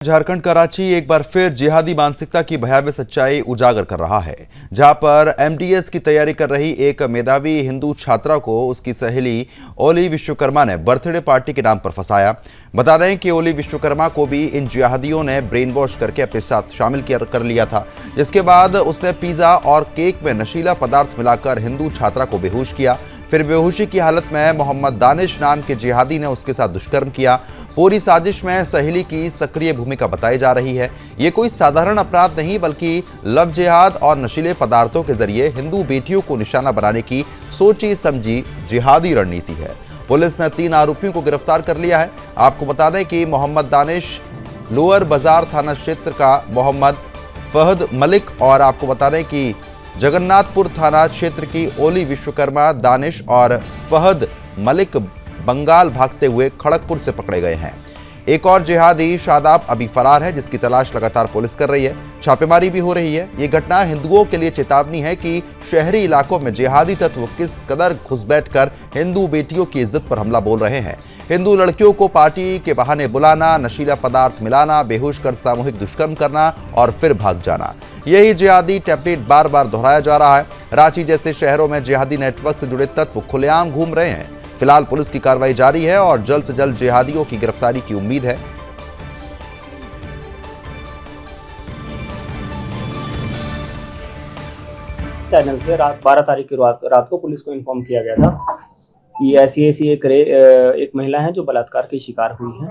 झारखंड कराची एक बार फिर जिहादी मानसिकता की भयावह सच्चाई उजागर कर रहा है, जहां पर एमडीएस की तैयारी कर रही एक मेधावी हिंदू छात्रा को उसकी सहेली ओली विश्वकर्मा ने बर्थडे पार्टी के नाम पर फंसाया। बता दें कि ओली विश्वकर्मा को भी इन जिहादियों ने ब्रेन वॉश करके अपने साथ शामिल कर लिया था, जिसके बाद उसने पिज्जा और केक में नशीला पदार्थ मिलाकर हिंदू छात्रा को बेहोश किया। फिर बेहोशी की हालत में मोहम्मद दानिश नाम के जिहादी ने उसके साथ दुष्कर्म किया। पूरी साजिश में सहेली की सक्रिय भूमिका बताई जा रही है। ये कोई साधारण अपराध नहीं बल्कि लव जिहाद और नशीले पदार्थों के जरिए हिंदू बेटियों को निशाना बनाने की सोची समझी जिहादी रणनीति है। पुलिस ने 3 आरोपियों को गिरफ्तार कर लिया है। आपको बता दें कि मोहम्मद दानिश लोअर बाजार थाना क्षेत्र का मोहम्मद फहद मलिक और आपको बता दें कि जगन्नाथपुर थाना क्षेत्र की ओली विश्वकर्मा, दानिश और फहद मलिक बंगाल भागते हुए खड़गपुर से पकड़े गए हैं। एक और जिहादी शादाब अभी फरार है, जिसकी तलाश लगातार पुलिस कर रही है। छापेमारी भी हो रही है। ये घटना हिंदुओं के लिए चेतावनी है कि शहरी इलाकों में जिहादी तत्व किस कदर घुसपैठ कर हिंदू बेटियों की इज्जत पर हमला बोल रहे हैं। हिंदू लड़कियों को पार्टी के बहाने बुलाना, नशीला पदार्थ मिलाना, बेहोश कर सामूहिक दुष्कर्म करना और फिर भाग जाना, यही जिहादी टेम्पलेट बार बार दोहराया जा रहा है। रांची जैसे शहरों में जिहादी नेटवर्क से जुड़े तत्व खुलेआम घूम रहे हैं। फिलहाल पुलिस की कार्रवाई जारी है और जल्द से जल्द जिहादियों की गिरफ्तारी की उम्मीद है। चैनल से रात 12 तारीख की रात को पुलिस को इन्फॉर्म किया गया था कि ऐसी एक महिला है जो बलात्कार की शिकार हुई है।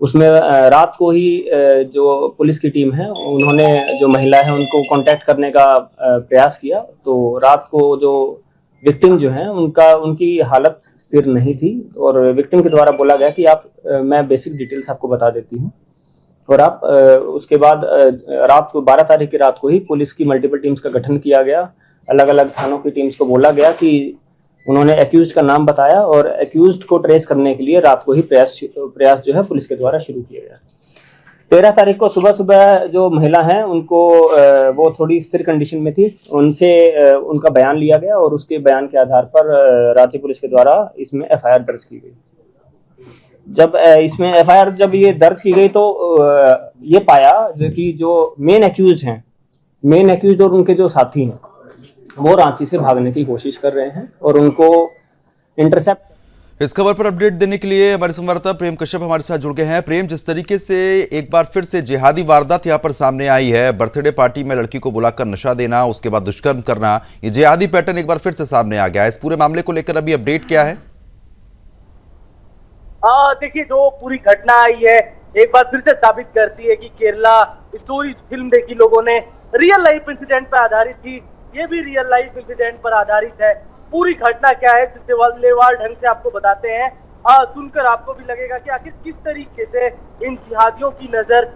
उसमें रात को ही जो पुलिस की टीम है उन्होंने जो महिला है उनको कांटेक्ट करने का प्रयास किया। तो रात को जो विक्टिम जो है उनकी हालत स्थिर नहीं थी और विक्टिम के द्वारा बोला गया कि मैं बेसिक डिटेल्स आपको बता देती हूँ और आप उसके बाद रात को 12 तारीख की रात को ही पुलिस की मल्टीपल टीम्स का गठन किया गया। अलग अलग थानों की टीम्स को बोला गया कि उन्होंने एक्यूज्ड का नाम बताया और एक्यूज्ड को ट्रेस करने के लिए रात को ही प्रयास जो है पुलिस के द्वारा शुरू किया गया। 13 तारीख को सुबह जो महिला है उनको वो थोड़ी स्थिर कंडीशन में थी, उनसे उनका बयान लिया गया और उसके बयान के आधार पर रांची पुलिस के द्वारा इसमें एफआईआर दर्ज की गई। जब इसमें एफआईआर जब ये दर्ज की गई तो ये पाया कि जो मेन एक्यूज्ड और उनके जो साथी हैं वो रांची से भागने की कोशिश कर रहे हैं और उनको इंटरसेप्ट। इस खबर पर अपडेट देने के लिए हमारे संवाददाता प्रेम कश्यप हमारे साथ जुड़ गए हैं। प्रेम, जिस तरीके से एक बार फिर से जिहादी वारदात यहां पर सामने आई है, बर्थडे पार्टी में लड़की को बुलाकर नशा देना, उसके बाद दुष्कर्म करना, ये जिहादी पैटर्न एक बार फिर से सामने आ गया है। इस पूरे मामले को लेकर अभी अपडेट क्या है? देखिए, जो पूरी घटना आई है एक बार फिर से साबित करती है कि केरला स्टोरी फिल्म देखी लोगों ने, रियल लाइफ इंसिडेंट पर आधारित थी। ये भी रियल लाइफ इंसिडेंट पर आधारित है। पूरी घटना क्या है सिलसिलेवार ढंग से आपको बताते हैं। सुनकर आपको भी लगेगा कि आखिर किस तरीके से इन जिहादियों की नजर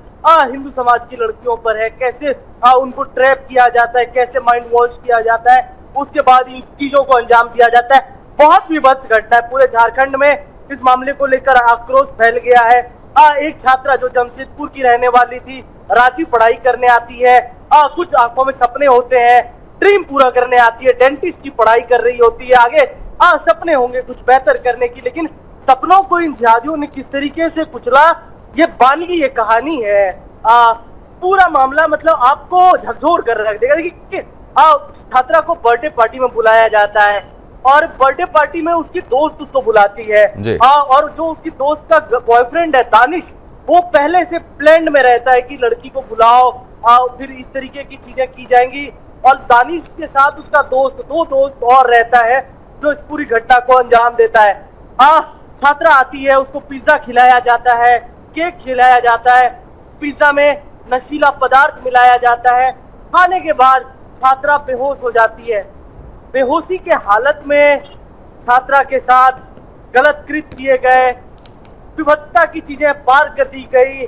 हिंदू समाज की लड़कियों पर है, कैसे उनको ट्रैप किया जाता है, कैसे माइंड वॉश किया जाता है, उसके बाद इन चीजों को अंजाम दिया जाता है। बहुत विभत्स घटना है। पूरे झारखंड में इस मामले को लेकर आक्रोश फैल गया है। एक छात्रा जो जमशेदपुर की रहने वाली थी, रांची पढ़ाई करने आती है, कुछ आंखों में सपने होते हैं, ड्रीम पूरा करने आती है, डेंटिस्ट की पढ़ाई कर रही होती है, आगे सपने होंगे कुछ बेहतर करने की, लेकिन सपनों को इन जिहादियों ने किस तरीके से कुचला, ये बानगी ये कहानी है। पूरा मामला मतलब आपको झकझोर कर रख देगा कि छात्रा को बर्थडे पार्टी में बुलाया जाता है और बर्थडे पार्टी में उसकी दोस्त उसको बुलाती है। और जो उसकी दोस्त का बॉयफ्रेंड है दानिश, वो पहले से प्लान में रहता है कि लड़की को बुलाओ, फिर इस तरीके की चीजें की जाएंगी। और दानिश के साथ उसका दो दोस्त और रहता है जो इस पूरी घटना को अंजाम देता है। छात्रा आती है, उसको पिज्जा खिलाया जाता है, केक खिलाया जाता है, पिज्जा में नशीला पदार्थ मिलाया जाता है। खाने के बाद छात्रा बेहोश हो जाती है। बेहोशी के हालत में छात्रा के साथ गलत कृत्य किए गए, विभत्सता की चीजें पार कर दी गई।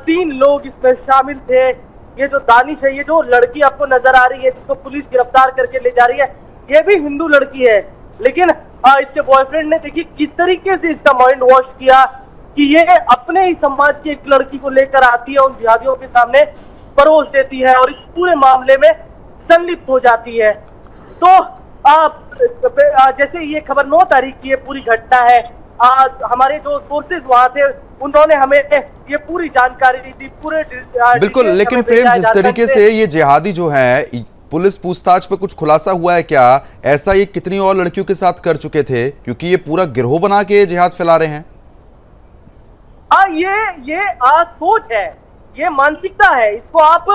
3 लोग इसमें शामिल थे। ये जो दानिश है, ये जो लड़की आपको नजर आ रही है जिसको पुलिस गिरफ्तार करके ले जा रही है, ये भी हिंदू लड़की है, लेकिन इसके बॉयफ्रेंड ने देखिए किस तरीके से इसका माइंड वॉश किया कि ये अपने ही समाज की एक लड़की को लेकर आती है, उन जिहादियों के सामने परोस देती है और इस पूरे मामले में संलिप्त हो जाती है। तो जैसे ये खबर 9 तारीख की है, पूरी घटना है। हमारे जो सोर्सेज वहां थे उन्होंने हमें ये पूरी जानकारी दी, पूरे बिल्कुल। लेकिन प्रेम, जिस तरीके से ये जिहादी जो है, पुलिस पूछताछ पे कुछ खुलासा हुआ है क्या? ऐसा ये कितनी और लड़कियों के साथ कर चुके थे, क्योंकि ये पूरा गिरोह बना के जिहाद फैला रहे हैं? ये सोच है, ये मानसिकता है। इसको आप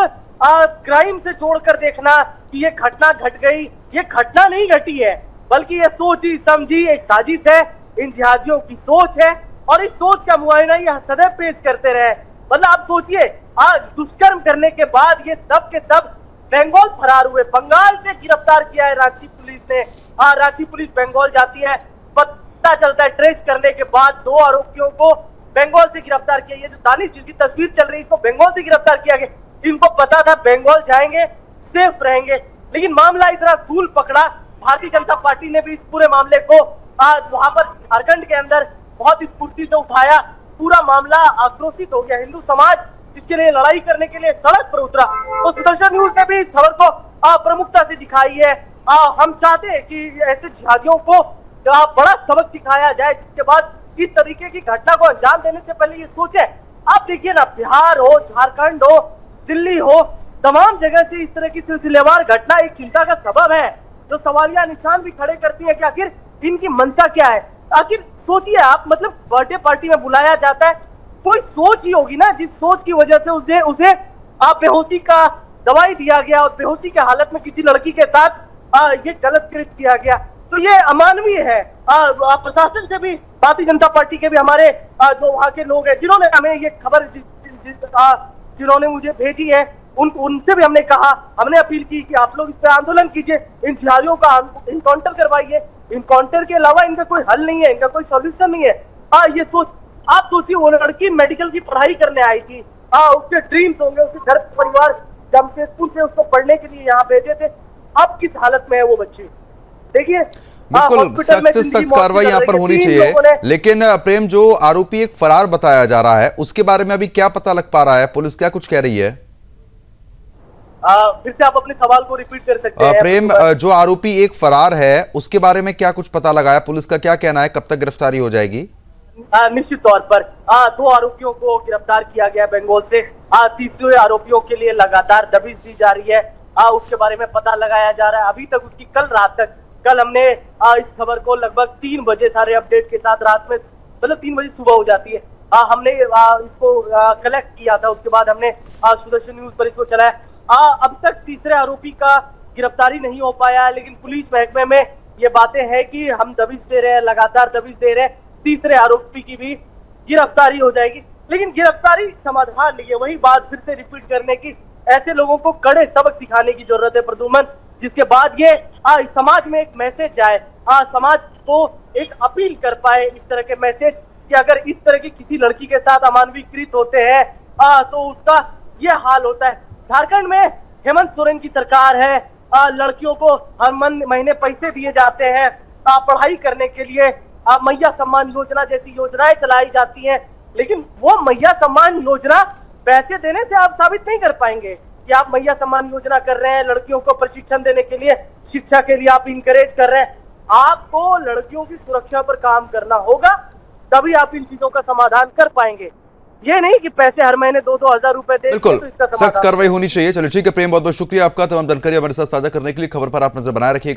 क्राइम से जोड़कर देखना कि ये घटना घट गई, ये घटना नहीं घटी है, बल्कि ये सोची समझी एक साजिश है, इन जिहादियों की सोच है। और इस सोच का मुआयना ये सदैव पेश करते रहे। मतलब आप सोचिए, दुष्कर्म करने के बाद ये सब के सब बंगाल फरार हुए। बंगाल से गिरफ्तार किया है रांची पुलिस ने। रांची पुलिस बंगाल जाती है, पता चलता है ट्रेस करने के बाद 2 आरोपियों को बंगाल से गिरफ्तार किया। ये जो दानिश जिसकी तस्वीर चल रही है, इसको बंगाल से गिरफ्तार किया गया। इनको पता था बंगाल जाएंगे सेफ रहेंगे, लेकिन मामला इतना तूल पकड़ा। भारतीय जनता पार्टी ने भी इस पूरे मामले को वहां पर झारखंड के अंदर बहुत ही स्फूर्ति से उठाया। पूरा मामला आक्रोशित हो गया। हिंदू समाज इसके लिए लड़ाई करने के लिए सड़क पर उतरा। तो सुदर्शन न्यूज ने भी इस खबर को प्रमुखता से दिखाई है। हम चाहते हैं कि ऐसे जिहादियों को बड़ा सबक दिखाया जाए, जिसके बाद इस तरीके की घटना को अंजाम देने से पहले ये सोचे। आप देखिए ना, बिहार हो, झारखंड हो, दिल्ली हो, तमाम जगह से इस तरह की सिलसिलेवार घटना एक चिंता का सबब है, जो सवालिया निशान भी खड़े करती है कि आखिर इनकी मंशा क्या है। आखिर सोचिए आप, मतलब बर्थडे पार्टी में बुलाया जाता है, कोई सोच ही होगी ना, जिस सोच की वजह से उसे बेहोशी का दवाई दिया गया और बेहोशी के हालत में किसी लड़की के साथ ये गलत कृत्य किया गया। तो ये अमानवीय है। प्रशासन से भी, भारतीय जनता पार्टी के भी हमारे जो वहाँ के लोग हैं, जिन्होंने हमें ये खबर जिन्होंने मुझे भेजी है, उनसे भी हमने कहा, हमने अपील की कि आप लोग इस पे आंदोलन कीजिए, इन जिहादियों का इनकाउंटर करवाइए। इनकाउंटर के अलावा इनका कोई हल नहीं है, इनका कोई सॉल्यूशन नहीं है। ये सोच, आप सोचिए, वो लड़की मेडिकल की पढ़ाई करने आई थी। उसके ड्रीम्स होंगे, उसके घर परिवार जमशेदपुर से उसको पढ़ने के लिए यहाँ भेजे थे। अब किस हालत में है वो बच्ची, देखिए। बिल्कुल, सख्त से सख्त कार्रवाई यहाँ पर होनी चाहिए। लेकिन प्रेम, जो आरोपी एक फरार बताया जा रहा है, उसके बारे में अभी क्या पता लग पा रहा है? पुलिस क्या कुछ कह रही है? फिर से आप अपने सवाल को रिपीट कर सकते हैं? प्रेम, जो आरोपी एक फरार है, उसके बारे में क्या कुछ पता लगा है? पुलिस का क्या कहना है, कब तक गिरफ्तारी हो जाएगी? निश्चित तौर पर 2 आरोपियों को गिरफ्तार किया गया बंगाल से। तीसरे आरोपियों के लिए लगातार दबिश दी जा रही है। उसके बारे में पता लगाया जा रहा है। अभी तक उसकी कल हमने इस खबर को लगभग 3 बजे सारे अपडेट के साथ, रात में मतलब 3 बजे सुबह हो जाती है, हमने इसको कलेक्ट किया था। उसके बाद हमने सुदर्शन न्यूज पर इसको चलाया। अब तक तीसरे आरोपी का गिरफ्तारी नहीं हो पाया है, लेकिन पुलिस महकमे में ये बातें हैं कि हम दबिश दे रहे हैं, लगातार दबिश दे रहे हैं, तीसरे आरोपी की भी गिरफ्तारी हो जाएगी। लेकिन गिरफ्तारी समाधान नहीं है, वही बात फिर से रिपीट करने की। ऐसे लोगों को कड़े सबक सिखाने की जरूरत है प्रद्युमन, जिसके बाद ये समाज में एक मैसेज जाए, समाज को एक अपील कर पाए इस तरह के मैसेज कि अगर इस तरह की किसी लड़की के साथ अमानवीकृत होते हैं तो उसका ये हाल होता है। झारखंड में हेमंत सोरेन की सरकार है, लड़कियों को हर महीने पैसे दिए जाते हैं पढ़ाई करने के लिए, मैया सम्मान योजना जैसी योजनाएं चलाई जाती हैं, लेकिन वो मैया सम्मान योजना पैसे देने से आप साबित नहीं कर पाएंगे कि आप मैया सम्मान योजना कर रहे हैं। लड़कियों को प्रशिक्षण देने के लिए, शिक्षा के लिए आप इंकरेज कर रहे हैं। आपको लड़कियों की सुरक्षा पर काम करना होगा, तभी आप इन चीजों का समाधान कर पाएंगे। ये नहीं कि पैसे हर महीने 2-2 हजार रुपए दे। बिल्कुल, तो इसका सख्त कार्रवाई होनी चाहिए। चलिए ठीक है प्रेम, बहुत बहुत शुक्रिया आपका तमाम जानकारी हमारे साथ साझा करने के लिए। खबर पर आप नजर बनाए रखिएगा।